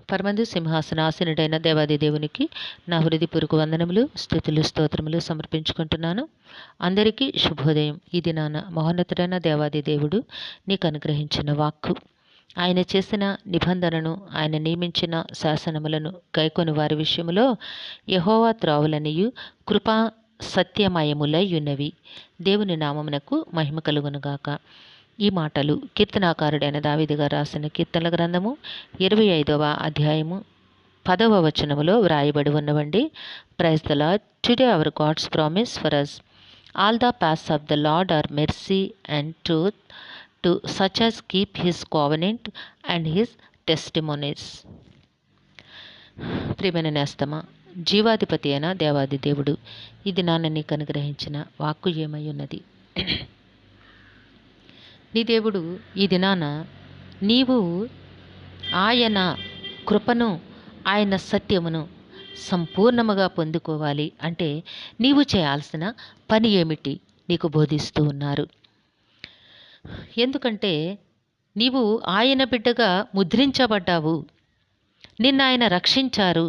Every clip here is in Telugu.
పరమందు సింహాసనాసనుడైన దేవాది దేవునికి నా హృదయపూర్వక వందనములు, స్తుతులు, స్తోత్రములు సమర్పించుకుంటున్నాను. అందరికీ శుభోదయం. ఈ దినాన మహోన్నతుడైన దేవాది దేవుడు నీకు అనుగ్రహించిన వాక్కు, ఆయన చేసిన నిబంధనను, ఆయన నియమించిన శాసనములను గైకొని వారి విషయములో యెహోవా త్రోవలనియు కృపా సత్యమయములై ఉన్నవి. దేవుని నామమునకు మహిమ కలుగునుగాక. ఈ మాటలు కీర్తనాకారుడైన దావీదు గారు రాసిన కీర్తనల గ్రంథము 25వ అధ్యాయము 10వ వచనములో వ్రాయబడి ఉన్నవండి. Praise the Lord. Today our God's promise for us. All the paths of the Lord are mercy and truth to such as keep his covenant and his testimonies. ప్రియమైన నేస్తమా, జీవాధిపతి అయిన దేవాది దేవుడు ఇది నాన్న నీకు అనుగ్రహించిన వాక్కు ఏమై ఉన్నది? నీ దేవుడు ఈ దినాన నీవు ఆయన కృపను, ఆయన సత్యమును సంపూర్ణముగా పొందుకోవాలి అంటే నీవు చేయాల్సిన పని ఏమిటి నీకు బోధిస్తూ ఉన్నారు. ఎందుకంటే నీవు ఆయన బిడ్డగా ముద్రించబడ్డావు. నిన్ను ఆయన రక్షించారు.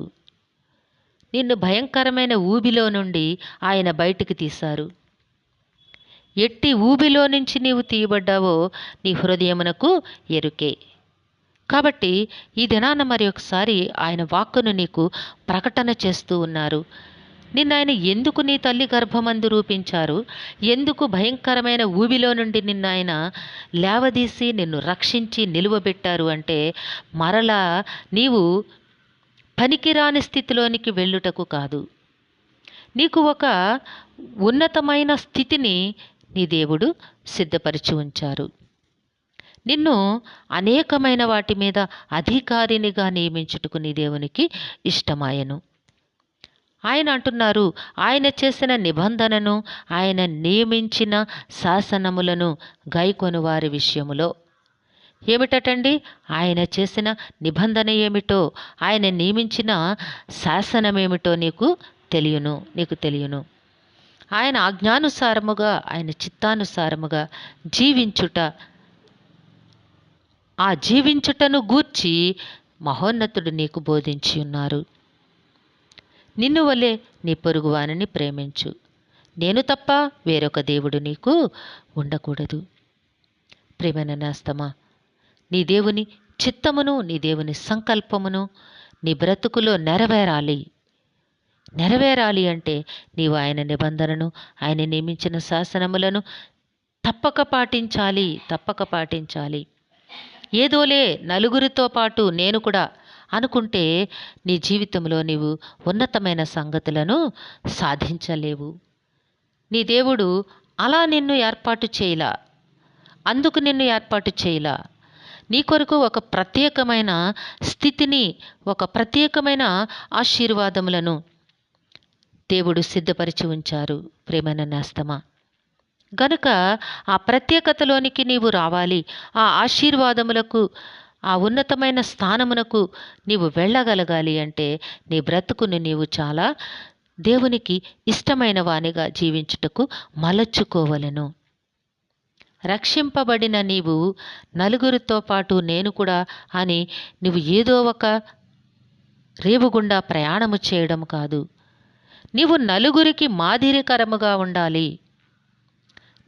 నిన్ను భయంకరమైన ఊబిలో నుండి ఆయన బయటికి తీశారు. ఎట్టి ఊబిలో నుంచి నీవు తీయబడ్డావో నీ హృదయమునకు ఎరుకే. కాబట్టి ఈ దినాన మరి ఒకసారి ఆయన వాక్కును నీకు ప్రకటన చేస్తూ ఉన్నారు. నిన్ను ఆయన ఎందుకు నీ తల్లి గర్భమందు రూపించారు, ఎందుకు భయంకరమైన ఊబిలో నుండి నిన్ను ఆయన లేవదీసి నిన్ను రక్షించి నిలువబెట్టారు అంటే మరలా నీవు పనికిరాని స్థితిలోనికి వెళ్ళుటకు కాదు, నీకు ఒక ఉన్నతమైన స్థితిని నీ దేవుడు సిద్ధపరిచి ఉంచారు. నిన్ను అనేకమైన వాటి మీద అధికారినిగా నియమించుటకు నీ దేవునికి ఇష్టమాయను. ఆయన అంటున్నారు, ఆయన చేసిన నిబంధనను, ఆయన నియమించిన శాసనములను గైకొని వారి విషయములో. ఏమిటటండి? ఆయన చేసిన నిబంధన ఏమిటో, ఆయన నియమించిన శాసనమేమిటో నీకు తెలియను. ఆయన ఆజ్ఞానుసారముగా, ఆయన చిత్తానుసారముగా జీవించుట, ఆ జీవించుటను గూర్చి మహోన్నతుడు నీకు బోధించి ఉన్నారు. నిన్ను వలె నీ పొరుగువానిని ప్రేమించు, నేను తప్ప వేరొక దేవుడు నీకు ఉండకూడదు. ప్రియమైన నేస్తమా, నీ దేవుని చిత్తమును, నీ దేవుని సంకల్పమును నీ బ్రతుకులో నెరవేరాలి అంటే నీవు ఆయన నిబంధనను, ఆయన నియమించిన శాసనములను తప్పక పాటించాలి. ఏదోలే నలుగురితో పాటు నేను కూడా అనుకుంటే నీ జీవితంలో నీవు ఉన్నతమైన సంగతులను సాధించలేవు. నీ దేవుడు అలా నిన్ను ఏర్పాటు చేయలా, అందుకు నిన్ను ఏర్పాటు చేయలా. నీ కొరకు ఒక ప్రత్యేకమైన స్థితిని, ఒక ప్రత్యేకమైన ఆశీర్వాదములను దేవుడు సిద్ధపరిచి ఉంచారు. ప్రేమైన నేస్తమా, గనుక ఆ ప్రత్యేకతలోనికి నీవు రావాలి. ఆ ఆశీర్వాదములకు, ఆ ఉన్నతమైన స్థానమునకు నీవు వెళ్ళగలగాలి అంటే నీ బ్రతుకును నీవు చాలా దేవునికి ఇష్టమైన వానిగా జీవించుటకు మలచుకోవలెను. రక్షింపబడిన నీవు నలుగురితో పాటు నేను కూడా అని నువ్వు ఏదో ఒక రేవుగుండా ప్రయాణము చేయడం కాదు. నీవు నలుగురికి మాదిరికరముగా ఉండాలి.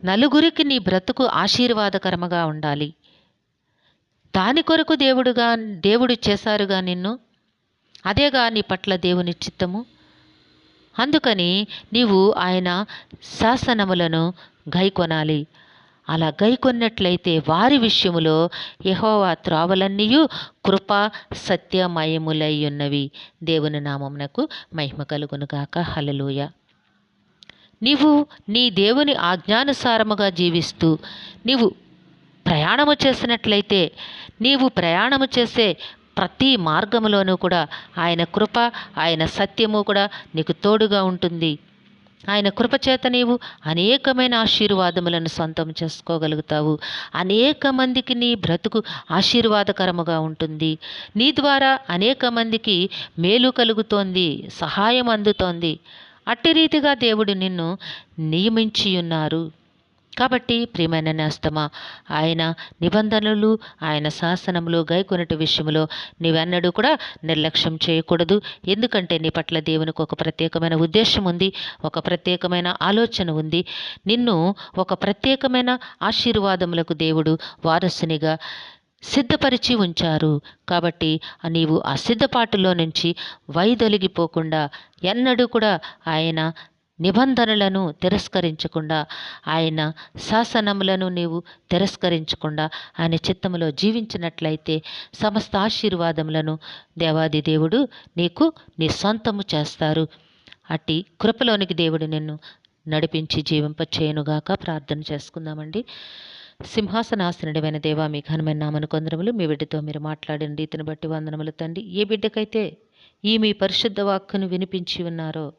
నలుగురికి నీ బ్రతుకు ఆశీర్వాదకరముగా ఉండాలి. దాని కొరకు దేవుడు చేశారుగా నిన్ను. అదేగా నీ పట్ల దేవుని చిత్తము. అందుకని నీవు ఆయన శాసనములను గైకొనాలి. అలా గైకొన్నట్లయితే వారి విషయములో యెహోవా త్రోవలన్నీయు కృపా సత్యమయములై ఉన్నవి. దేవుని నామమునకు మహిమ కలుగునుగాక. హల్లెలూయా. నీవు నీ దేవుని ఆజ్ఞానుసారముగా జీవిస్తూ నీవు ప్రయాణము చేసినట్లయితే, నీవు ప్రయాణము చేసే ప్రతి మార్గములోనూ కూడా ఆయన కృప, ఆయన సత్యము కూడా నీకు తోడుగా ఉంటుంది. ఆయన కృపచేత నీవు అనేకమైన ఆశీర్వాదములను సొంతం చేసుకోగలుగుతావు. అనేక మందికి నీ బ్రతుకు ఆశీర్వాదకరముగా ఉంటుంది. నీ ద్వారా అనేక మందికి మేలు కలుగుతోంది, సహాయం అందుతోంది. అట్టి రీతిగా దేవుడు నిన్ను నియమించి ఉన్నారు. కాబట్టి ప్రియమైన నేస్తమా, ఆయన నిబంధనలు, ఆయన శాసనములు గైకొనుట విషయంలో నీవెన్నడూ కూడా నిర్లక్ష్యం చేయకూడదు. ఎందుకంటే నీ పట్ల దేవునికి ఒక ప్రత్యేకమైన ఉద్దేశం ఉంది, ఒక ప్రత్యేకమైన ఆలోచన ఉంది. నిన్ను ఒక ప్రత్యేకమైన ఆశీర్వాదములకు దేవుడు వారసునిగా సిద్ధపరిచి ఉంచారు. కాబట్టి నీవు ఆ సిద్ధపాటులో నుంచి వైదొలిగిపోకుండా, ఎన్నడూ కూడా ఆయన నిబంధనలను తిరస్కరించకుండా, ఆయన శాసనములను నీవు తిరస్కరించకుండా, ఆయన చిత్తములో జీవించినట్లయితే సమస్త ఆశీర్వాదములను దేవాది దేవుడు నీకు నీ సొంతము చేస్తారు. అట్టి కృపలోనికి దేవుడు నిన్ను నడిపించి జీవింపచేయునుగాక. ప్రార్థన చేసుకుందామండి. సింహాసనాసనుడైన దేవా, మీ ఘనమైన నామను కొందరములు, మీ బిడ్డతో మీరు మాట్లాడిన రీతిని బట్టి వందనములు తండ్రి. ఏ బిడ్డకైతే ఈ మీ పరిశుద్ధ వాక్కును వినిపించి ఉన్నారో,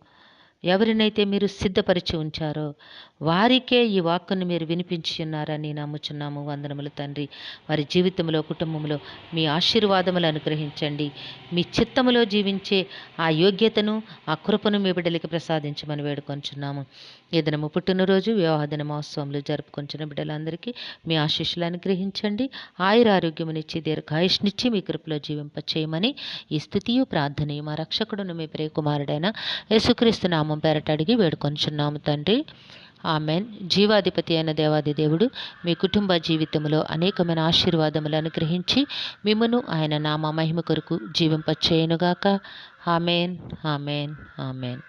ఎవరినైతే మీరు సిద్ధపరిచి ఉంచారో వారికే ఈ వాక్కును మీరు వినిపించి ఉన్నారని నమ్ముచున్నాము. వందనములు తండ్రి. వారి జీవితంలో, కుటుంబంలో మీ ఆశీర్వాదములు అనుగ్రహించండి. మీ చిత్తములో జీవించే ఆ యోగ్యతను, ఆ కృపను మీ బిడ్డలకి ప్రసాదించమని వేడుకొంచున్నాము. ఈ దినము పుట్టినరోజు, వివాహ దిన మహోత్సవంలో జరుపుకొంచిన బిడ్డలందరికీ మీ ఆశీస్సులు అనుగ్రహించండి. ఆయురారోగ్యమునిచ్చి దీర్ఘాయుష్నిచ్చి మీ కృపలో జీవింపచేయమని ఈ స్తుతియు ప్రార్థనయు మా రక్షకుడును మీ ప్రియకుమారుడైన యేసుక్రీస్తు నామం పేరట అడిగి వేడుకొంచున్నాము తండ్రి. ఆమెన్. జీవాధిపతి అయిన దేవాది దేవుడు మీ కుటుంబ జీవితంలో అనేకమైన ఆశీర్వాదములు అనుగ్రహించి మిమ్మును ఆయన నామ మహిమ కొరకు జీవింపచేయునుగాక. Amen, amen, amen.